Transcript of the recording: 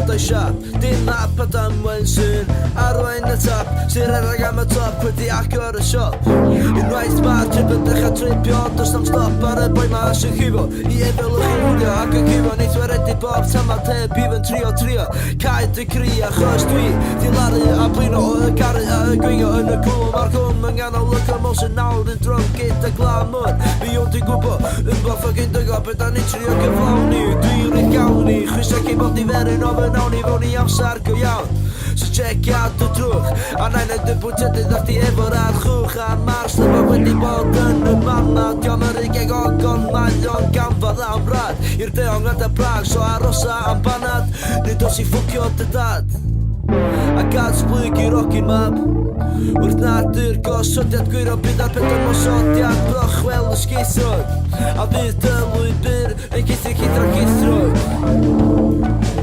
blodau siap. Dim map a damwain sy'n arwain y tap, sy'n rhedeg am y top wedi agor y siop. Unwaith mae'r trip yn dechrau tripio, does na'm stop ar y boi ma sy'n chifo i efel y chwilio ac yn gyfo neith weredu bob tamal teb i fy'n trio caed y cri achos dwi di laru a blino o y garu a y gweingo yn y cwm a'r cwm yn ganol y cymol sy'n nawr yn drwm gyda glamwr fi o'n dwi'n gwybod yn boff ag yn dygo beth da ni'n trio gyflawni dwi'n rhaid gawn ni chwysau cyn bod niferyn o fy nawn ni fewn i amser go iawn. So check out y drwch a nain y dybwytydydd ddech di efo'r archwch a mars dyma wedi bod yn y mama diom yr ugeg ogon mae o'n gamfod am brad i'r deong nad y brag so arosa am banad nid os i ffwcio dy dad a gad sblyg i'r ogyn mab wrth nad yw'r gosodiad gwiro bydd ar pedwar mosodiad brochwel y sgeithrog a fydd dy Llwybr yn cythu cydra cythrog